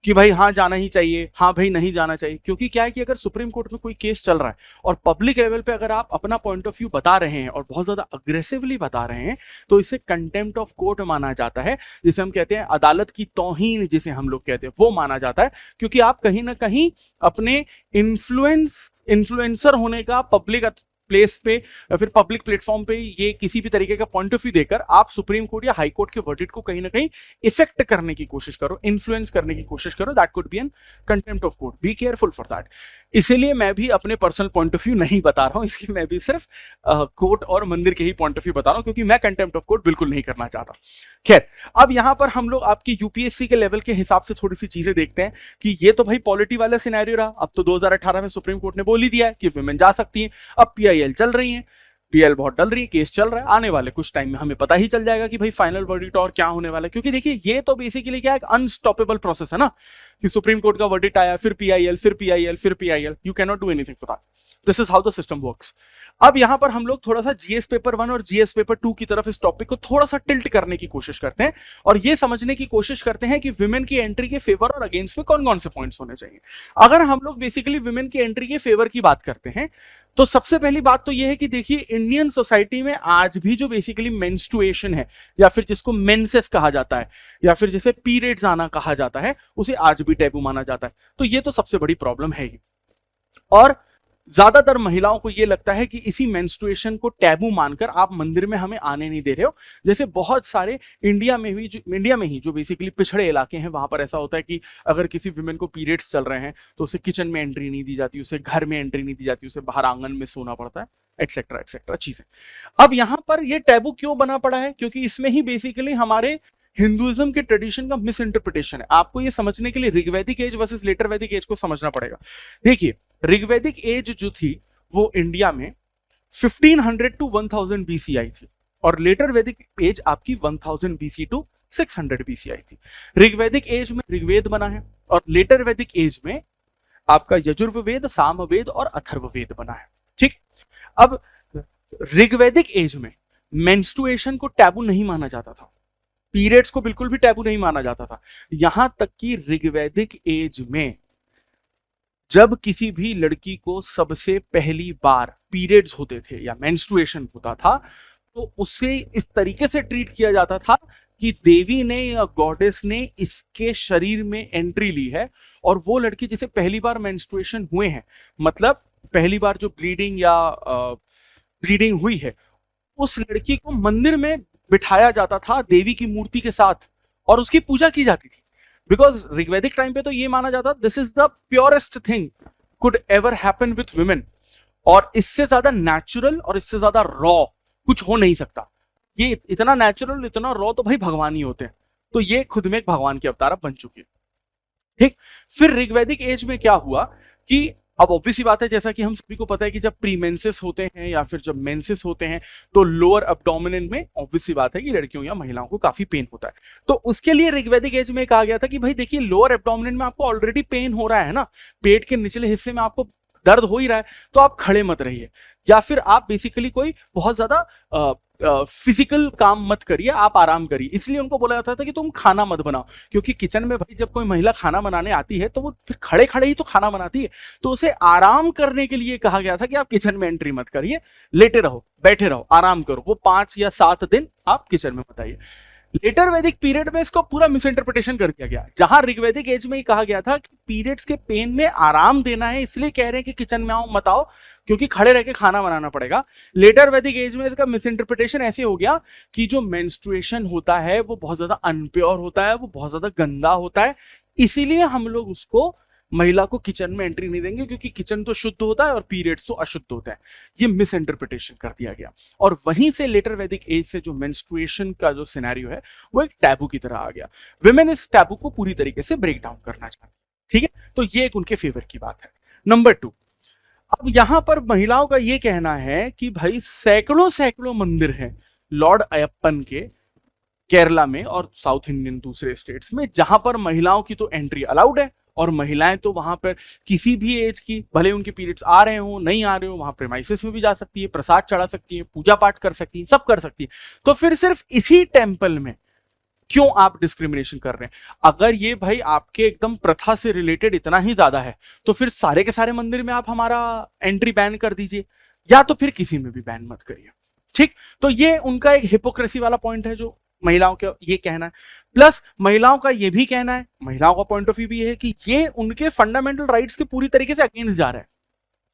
कि भाई हाँ जाना ही चाहिए, हाँ भाई नहीं जाना चाहिए। क्योंकि क्या है कि अगर सुप्रीम कोर्ट में कोई केस चल रहा है और पब्लिक लेवल पे अगर आप अपना पॉइंट ऑफ व्यू बता रहे हैं और बहुत ज्यादा अग्रेसिवली बता रहे हैं, तो इसे कंटेम्प्ट ऑफ कोर्ट माना जाता है, जिसे हम कहते हैं अदालत की तौहीन, जिसे हम लोग कहते हैं, वो माना जाता है। क्योंकि आप कहीं ना कहीं अपने इन्फ्लुएंसर होने का पब्लिक प्लेस पे या फिर पब्लिक प्लेटफॉर्म पे ये किसी भी तरीके का पॉइंट ऑफ व्यू देकर आप सुप्रीम कोर्ट या हाई कोर्ट के वर्डिक्ट को कहीं ना कहीं इफेक्ट करने की कोशिश करो, इन्फ्लुएंस करने की कोशिश करो, that could be an contempt of court. Be careful for that. इसीलिए मैं भी अपने पर्सनल पॉइंट ऑफ व्यू नहीं बता रहा हूं, इसलिए मैं भी सिर्फ कोर्ट और मंदिर के ही पॉइंट ऑफ व्यू बता रहा हूं, क्योंकि मैं कंटेम्प्ट ऑफ कोर्ट बिल्कुल नहीं करना चाहता। खैर, अब यहां पर हम लोग आपकी यूपीएससी के लेवल के हिसाब से थोड़ी सी चीजें देखते हैं कि ये तो भाई पॉलिटी वाला सिनेरियो रहा। अब तो 2018 में सुप्रीम कोर्ट ने बोल ही दिया है कि वुमेन जा सकती है। अब पीआईएल चल रही है, पीएल बहुत डल रही है, केस चल रहा है। आने वाले कुछ टाइम में हमें पता ही चल जाएगा कि भाई फाइनल वर्डिक्ट और क्या होने वाला है। क्योंकि देखिए ये तो बेसिकली क्या है, अनस्टॉपेबल प्रोसेस है ना, कि सुप्रीम कोर्ट का वर्डिक्ट आया, फिर पीआईएल, फिर पीआईएल, फिर PIL, you can not do anything for that. This is how the system works. अब यहां पर हम लोग थोड़ा सा जीएस पेपर 1 और जीएस पेपर 2 की तरफ इस टॉपिक को थोड़ा सा टिल्ट करने की कोशिश करते हैं और ये समझने की कोशिश करते हैं कि विमेन की एंट्री के फेवर और अगेंस्ट में कौन कौन से पॉइंट्स होने चाहिए। अगर हम लोग बेसिकली विमेन की एंट्री के फेवर की बात करते हैं, तो सबसे पहली बात तो यह है कि देखिए इंडियन सोसाइटी में आज भी जो बेसिकली मेंस्ट्रुएशन है, या फिर जिसको मेंसेस कहा जाता है, या फिर जैसे पीरियड्स आना कहा जाता है, उसे आज भी टैबू माना जाता है। तो ये तो सबसे बड़ी प्रॉब्लम है ही। और ज्यादातर महिलाओं को यह लगता है कि इसी मेंस्ट्रुएशन को टैबू मानकर आप मंदिर में हमें आने नहीं दे रहे हो। जैसे बहुत सारे इंडिया में ही जो बेसिकली पिछड़े इलाके हैं, वहां पर ऐसा होता है कि अगर किसी विमेन को पीरियड्स चल रहे हैं तो उसे किचन में एंट्री नहीं दी जाती, उसे घर में एंट्री नहीं दी जाती, उसे बाहर आंगन में सोना पड़ता है, एक्सेट्रा एक्सेट्रा चीजें। अब यहां पर यह टैबू क्यों बना पड़ा है? क्योंकि इसमें ही बेसिकली हमारे हिंदुइज्म के ट्रेडिशन का मिस इंटरप्रिटेशन है। आपको ये समझने के लिए ऋग्वैदिक एज वर्सेस लेटर वैदिक एज को समझना पड़ेगा। देखिए ऋग्वैदिक एज जो थी वो इंडिया में 1500 टू 1000 बीसी आई थी, और लेटर वैदिक एज आपकी 1000 बीसी टू 600 बीसी आई थी। ऋग्वैदिक एज में ऋग्वेद बना है, और लेटर वैदिक एज में आपका यजुर्वेद, सामवेद और अथर्ववेद बना है। ठीक, अब ऋग्वैदिक एज में मेंस्ट्रुएशन को टैबू नहीं माना जाता था, पीरियड्स को बिल्कुल भी टैबू नहीं माना जाता था। यहां तक कि ऋग्वैदिक एज में जब किसी भी लड़की को सबसे पहली बार पीरियड्स होते थे या मेंस्ट्रुएशन होता था, तो उसे इस तरीके से ट्रीट किया जाता था कि देवी ने या गॉडेस ने इसके शरीर में एंट्री ली है, और वो लड़की जिसे पहली बार मेंस्ट्रुएशन हुए हैं, मतलब पहली बार जो ब्लीडिंग या ब्लीडिंग हुई है, उस लड़की को मंदिर में बिठाया जाता था देवी की मूर्ति के साथ, और उसकी पूजा की जाती थी। बिकॉज ऋग्वैदिक टाइम पे तो ये माना जाता this is the purest thing could ever happen with women, और इससे ज्यादा नेचुरल और इससे ज्यादा रॉ कुछ हो नहीं सकता। ये इतना नेचुरल, इतना रॉ तो भाई भगवान ही होते हैं, तो ये खुद में एक भगवान की अवतार बन चुकी है। ठीक, फिर ऋग्वैदिक एज में क्या हुआ कि अब ऑब्वियसली बात है, जैसा कि हम सभी को पता है कि जब प्रीमेंसेस होते हैं या फिर जब मेंसेस होते हैं, तो लोअर एब्डोमिन में ऑब्वियसली बात है कि लड़कियों या महिलाओं को काफी पेन होता है। तो उसके लिए ऋग्वैदिक एज में कहा गया था कि भाई देखिए, लोअर एब्डोमिन में आपको ऑलरेडी पेन हो रहा है ना, पेट के निचले हिस्से में आपको दर्द हो ही रहा है, तो आप खड़े मत रहिए, या फिर आप बेसिकली कोई बहुत ज्यादा फिजिकल काम मत करिए, आप आराम करिए। इसलिए उनको बोला जाता था कि तुम खाना मत बनाओ, क्योंकि किचन में भाई जब कोई महिला खाना बनाने आती है तो वो फिर खड़े खड़े ही तो खाना बनाती है, तो उसे आराम करने के लिए कहा गया था कि आप किचन में एंट्री मत करिए, लेटे रहो, बैठे रहो, आराम करो। वो 5 या 7 दिन आप किचन में मत आइए। लेटर वैदिक पीरियड में इसको पूरा मिस इंटरप्रिटेशन कर दिया गया, जहां ऋग्वैदिक एज में ही कहा गया था कि पीरियड्स के पेन में आराम देना है, इसलिए कह रहे हैं कि किचन में आओ मत आओ, क्योंकि खड़े रह के खाना बनाना पड़ेगा। लेटर वैदिक एज में इसका मिस इंटरप्रिटेशन ऐसे हो गया कि जो मेंस्ट्रुएशन होता है वो बहुत ज्यादा अनप्योर होता है, वो बहुत ज्यादा गंदा होता है, इसीलिए हम लोग उसको, महिला को किचन में एंट्री नहीं देंगे, क्योंकि किचन तो शुद्ध होता है और पीरियड्स तो अशुद्ध होता है। ये मिस इंटरप्रिटेशन कर दिया गया, और वहीं से लेटर वैदिक एज से जो मेंस्ट्रुएशन का जो सिनेरियो है वो एक टैबू की तरह आ गया। विमेन इस टैबू को पूरी तरीके से ब्रेक डाउन करना चाहती है। ठीक है, तो ये एक उनके फेवर की बात है। नंबर 2, अब यहां पर महिलाओं का ये कहना है कि भाई सैकड़ों सैकड़ों मंदिर हैं लॉर्ड अयप्पन के केरला में और साउथ इंडियन दूसरे स्टेट्स में, जहां पर महिलाओं की तो एंट्री अलाउड है, और महिलाएं तो वहां पर किसी भी एज की, भले उनके पीरियड्स आ रहे हो नहीं आ रहे हो, वहां प्रेमाइसिस में भी जा सकती है, प्रसाद चढ़ा सकती है, पूजा पाठ कर सकती है, सब कर सकती है। तो फिर सिर्फ इसी टेंपल में क्यों आप डिस्क्रिमिनेशन कर रहे हैं? अगर ये भाई आपके एकदम प्रथा से रिलेटेड इतना ही ज्यादा है, तो फिर सारे के सारे मंदिर में आप हमारा एंट्री बैन कर दीजिए, या तो फिर किसी में भी बैन मत करिए। ठीक, तो ये उनका एक हिपोक्रेसी वाला पॉइंट है जो महिलाओं का ये कहना है। प्लस महिलाओं का ये भी कहना है, महिलाओं का पॉइंट ऑफ व्यू भी है कि ये उनके फंडामेंटल राइट्स के पूरी तरीके से अगेंस्ट जा रहा है।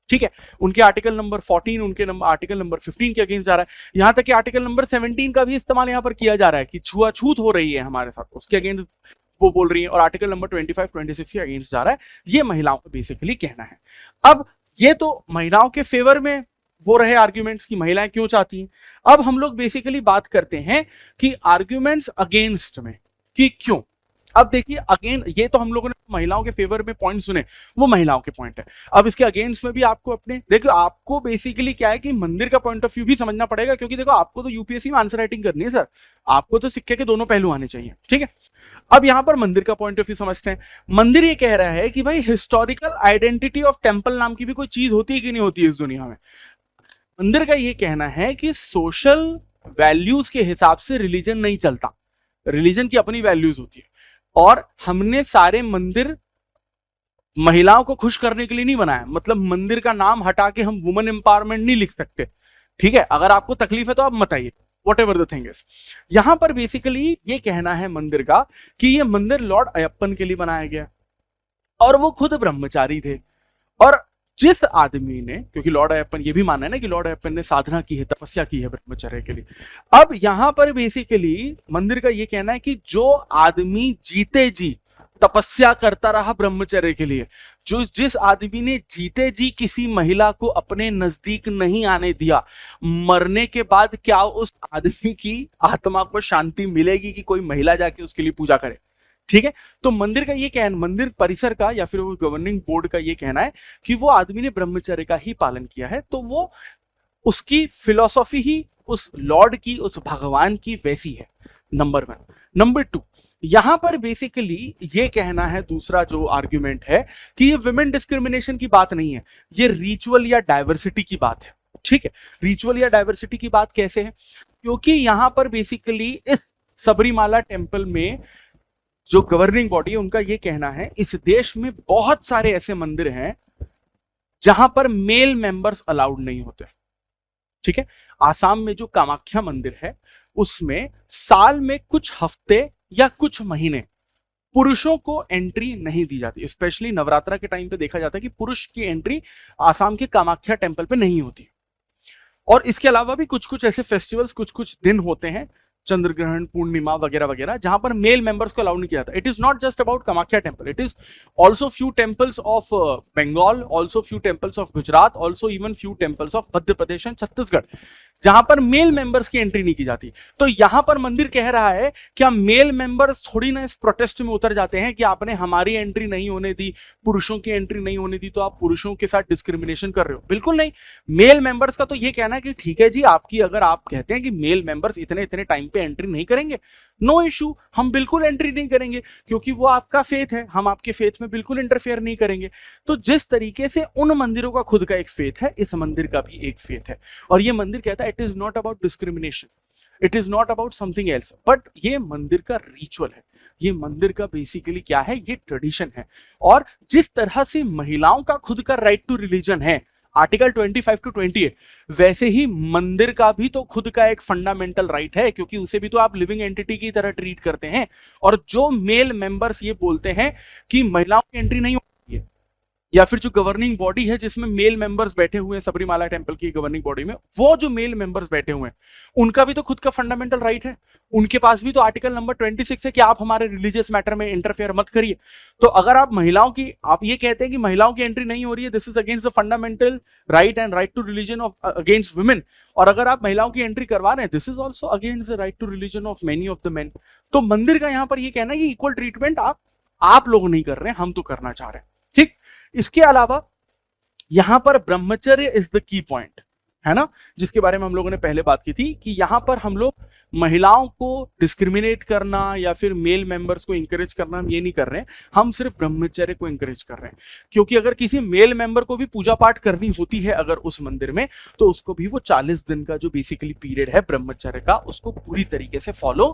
ठीक है, उनके आर्टिकल नंबर 14, उनके आर्टिकल नंबर 15 के अगेंस्ट जा रहा है। यहां तक कि आर्टिकल नंबर 17 का भी इस्तेमाल यहां पर किया जा रहा है कि छुआछूत हो रही है हमारे साथ, उसके अगेंस्ट वो बोल रही है, और आर्टिकल नंबर 25, 26 के अगेंस्ट जा रहा है। ये महिलाओं का बेसिकली कहना है। अब ये तो महिलाओं के फेवर में वो रहे आर्ग्यूमेंट्स की महिलाएं क्यों चाहती हैं। अब हम लोग बेसिकली बात करते हैं कि आर्ग्यूमेंट्स अगेंस्ट में कि क्यों। अब देखिए, अगेन ये तो हम लोगों ने महिलाओं के फेवर में पॉइंट सुने, वो महिलाओं के पॉइंट है। अब इसके अगेंस्ट में भी आपको अपने, देखो आपको बेसिकली क्या है कि मंदिर का पॉइंट ऑफ व्यू भी समझना पड़ेगा, क्योंकि देखो आपको तो यूपीएससी में आंसर राइटिंग करनी है सर, आपको तो सिक्के के दोनों पहलू आने चाहिए। ठीक है, अब यहां पर मंदिर का पॉइंट ऑफ व्यू समझते हैं। मंदिर ये कह रहा है कि भाई हिस्टोरिकल आइडेंटिटी ऑफ टेंपल नाम की भी कोई चीज होती है कि नहीं होती है इस दुनिया में। मंदिर का ये कहना है कि सोशल वैल्यूज के हिसाब से रिलीजन नहीं चलता, रिलीजन की अपनी वैल्यूज होती है, और हमने सारे मंदिर महिलाओं को खुश करने के लिए नहीं बनाया। मतलब मंदिर का नाम हटा के हम वुमेन एम्पावरमेंट नहीं लिख सकते। ठीक है, अगर आपको तकलीफ है तो आप मत आइए, what ever the thing is. यहां पर बेसिकली ये कहना है मंदिर का कि ये मंदिर लॉर्ड अयप्पन के लिए बनाया गया, और वो खुद ब्रह्मचारी थे, और जिस आदमी ने, क्योंकि लॉर्ड अयप्पन ये भी माना है ना कि लॉर्ड अयप्पन ने साधना की है, तपस्या की है ब्रह्मचर्य के लिए। अब यहां पर बेसिकली मंदिर का ये कहना है कि जो आदमी जीते जी तपस्या करता रहा ब्रह्मचर्य के लिए, जो जिस आदमी ने जीते जी किसी महिला को अपने नजदीक नहीं आने दिया, मरने के बाद क्या उस आदमी की आत्मा को शांति मिलेगी कि कोई महिला जाके उसके लिए पूजा करे? ठीक है, तो मंदिर का ये कहना, मंदिर परिसर का या फिर वो गवर्निंग बोर्ड का ये कहना है कि वो आदमी ने ब्रह्मचर्य का ही पालन किया है, तो वो उसकी फिलॉसफी ही उस लॉर्ड की, उस भगवान की वैसी है। नंबर 1। नंबर 2, यहां पर बेसिकली ये कहना है, दूसरा जो आर्ग्यूमेंट है कि ये विमेन डिस्क्रिमिनेशन की बात नहीं है, ये रिचुअल या डाइवर्सिटी की बात है। ठीक है, रिचुअल या डाइवर्सिटी की बात कैसे है? क्योंकि यहां पर बेसिकली इस सबरीमाला टेम्पल में जो गवर्निंग बॉडी है उनका ये कहना है इस देश में बहुत सारे ऐसे मंदिर हैं जहां पर मेल मेंबर्स अलाउड नहीं होते। ठीक है, आसाम में जो कामाख्या मंदिर है उसमें साल में कुछ हफ्ते या कुछ महीने पुरुषों को एंट्री नहीं दी जाती। स्पेशली नवरात्रा के टाइम पे देखा जाता है कि पुरुष की एंट्री आसाम के कामाख्या टेम्पल पे नहीं होती। और इसके अलावा भी कुछ कुछ ऐसे फेस्टिवल्स, कुछ कुछ दिन होते हैं, चंद्र ग्रहण, पूर्णिमा वगैरह वगैरह, जहां पर मेल मेंबर्स को अलाउ नहीं किया जाता। It is not just about Kamakhya temple, it is also few temples of Bengal, also few temples of Gujarat, also even few temples of Madhya Pradesh and Chhattisgarh, जहां पर मेल मेंबर्स की एंट्री नहीं की जाती। तो यहां पर मंदिर कह रहा है क्या मेल मेंबर्स थोड़ी ना इस प्रोटेस्ट में उतर जाते हैं कि आपने हमारी एंट्री नहीं होने दी, पुरुषों की एंट्री नहीं होने दी, तो आप पुरुषों के साथ डिस्क्रिमिनेशन कर रहे हो? बिल्कुल नहीं। मेल मेंबर्स का तो ये कहना है कि ठीक है जी, आपकी अगर आप कहते हैं कि मेल मेंबर्स इतने इतने टाइम पे एंट्री नहीं करेंगे, नो इशू, हम बिल्कुल एंट्री नहीं करेंगे, क्योंकि वो आपका फेथ है, हम आपके फेथ में बिल्कुल इंटरफेयर नहीं करेंगे। तो जिस तरीके से उन मंदिरों का खुद का एक फेथ है, इस मंदिर का भी एक फेथ है। और ये मंदिर कहता है it is not about discrimination, it is not about something else, but ये मंदिर का रिचुअल है, ये मंदिर का बेसिकली क्या है, ये ट्रेडिशन है। और जिस तरह से महिलाओं का खुद का राइट टू रिलीजन है, आर्टिकल 25 टू 28, वैसे ही मंदिर का भी तो खुद का एक फंडामेंटल राइट है, क्योंकि उसे भी तो आप लिविंग एंटिटी की तरह ट्रीट करते हैं। और जो मेल मेंबर्स ये बोलते हैं कि महिलाओं की एंट्री नहीं होती है, या फिर जो गवर्निंग बॉडी है जिसमें मेल मेंबर्स बैठे हुए हैं, सबरीमाला टेम्पल की गवर्निंग बॉडी में, वो जो मेल मेंबर्स बैठे हुए हैं उनका भी तो खुद का फंडामेंटल राइट है, उनके पास भी तो आर्टिकल नंबर 26 है कि आप हमारे रिलीजियस मैटर में इंटरफेयर मत करिए। तो अगर आप महिलाओं की, आप ये कहते हैं कि महिलाओं की एंट्री नहीं हो रही है, this is against the fundamental right and right to religion of against women, और अगर आप महिलाओं की एंट्री करवा रहे हैं, this is also against the right to religion of many of the men. तो मंदिर का यहां पर ये कहना है कि इक्वल ट्रीटमेंट आप लोग नहीं कर रहे हैं, हम तो करना चाह रहे हैं। ठीक, इसके अलावा यहां पर ब्रह्मचर्य इज द की पॉइंट, है ना, जिसके बारे में हम लोगों ने पहले बात की थी कि यहां पर हम लोग महिलाओं को डिस्क्रिमिनेट करना या फिर मेल मेंबर्स को इंकरेज करना हम ये नहीं कर रहे हैं, हम सिर्फ ब्रह्मचर्य को इंकरेज कर रहे हैं। क्योंकि अगर किसी मेल मेंबर को भी पूजा पाठ करनी होती है अगर उस मंदिर में, तो उसको भी वो 40 दिन का जो बेसिकली पीरियड है ब्रह्मचर्य का, उसको पूरी तरीके से फॉलो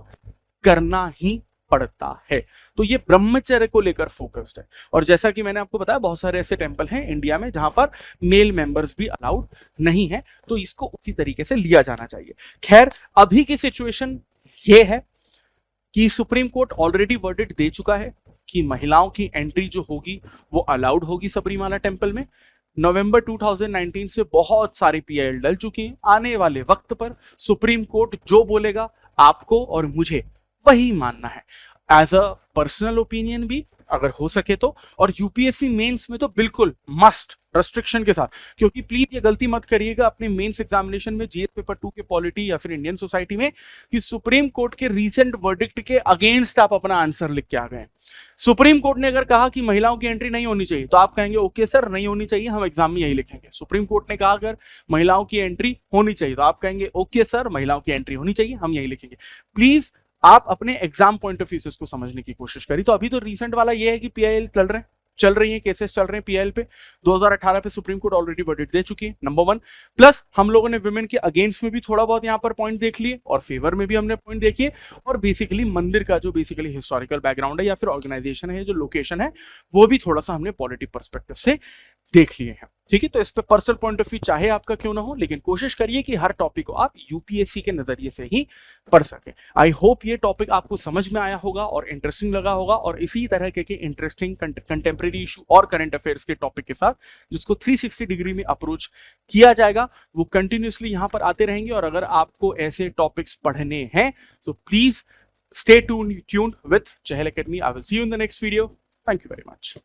करना ही पड़ता है। तो ये ब्रह्मचर्य को लेकर फोकस्ड है। और जैसा कि मैंने आपको बताया, बहुत सारे ऐसे टेंपल हैं इंडिया में जहां पर मेल मेंबर्स भी अलाउड नहीं है, तो इसको उसी तरीके से लिया जाना चाहिए। खैर, अभी की सिचुएशन ये है कि सुप्रीम कोर्ट ऑलरेडी वर्डिक्ट दे चुका है कि महिलाओं की एंट्री जो होगी वो अलाउड होगी सबरीमाला टेंपल में। नवंबर 2019 से बहुत सारे पीआईएल डल चुकी हैं। आने वाले वक्त पर सुप्रीम कोर्ट जो बोलेगा आपको और मुझे वही मानना है, एज अ पर्सनल ओपिनियन भी अगर हो सके तो, और यूपीएससी मेंस में तो बिल्कुल मस्ट रेस्ट्रिक्शन के साथ। क्योंकि प्लीज ये गलती मत करिएगा अपने मेंस एग्जामिनेशन में जीएस पेपर 2 के पॉलिटी या फिर इंडियन सोसाइटी में कि सुप्रीम कोर्ट के रीसेंट वर्डिक्ट के अगेंस्ट आप अपना आंसर लिख के आ गए। सुप्रीम कोर्ट ने अगर कहा कि महिलाओं की एंट्री नहीं होनी चाहिए, तो आप कहेंगे ओके सर नहीं होनी चाहिए, हम एग्जाम में यही लिखेंगे। सुप्रीम कोर्ट ने कहा अगर महिलाओं की एंट्री होनी चाहिए, तो आप कहेंगे ओके सर महिलाओं की एंट्री होनी चाहिए, हम यही लिखेंगे। प्लीज आप अपने एग्जाम पॉइंट ऑफ व्यू से इसको समझने की कोशिश करिए। तो अभी तो रीसेंट वाला ये है कि पीआईएल चल रही है, केसेस चल रहे हैं पीआईएल पे। 2018 पे सुप्रीम कोर्ट ऑलरेडी वर्डिक्ट दे चुकी है, नंबर 1। प्लस हम लोगों ने वुमेन के अगेंस्ट में भी थोड़ा बहुत यहाँ पर पॉइंट देख लिए और फेवर में भी हमने पॉइंट देखिए, और बेसिकली मंदिर का जो बेसिकली हिस्टोरिकल बैकग्राउंड है या फिर ऑर्गेनाइजेशन है, जो लोकेशन है, वो भी थोड़ा सा हमने पॉलिटिक पर्सपेक्टिव से देख लिए हैं। ठीक है, तो इस पे पर्सनल पॉइंट ऑफ व्यू चाहे आपका क्यों ना हो, लेकिन कोशिश करिए कि हर टॉपिक को आप यूपीएससी के नजरिए से ही पढ़ सके। आई होप ये टॉपिक आपको समझ में आया होगा और इंटरेस्टिंग लगा होगा, और इसी तरह के इंटरेस्टिंग कंटेम्प्रेरी इशू और करंट अफेयर्स के टॉपिक के साथ जिसको 360 डिग्री में अप्रोच किया जाएगा, वो कंटिन्यूसली यहाँ पर आते रहेंगे। और अगर आपको ऐसे टॉपिक्स पढ़ने हैं तो please stay tuned with Chahal Academy. I will see you in the next video. Thank you very much.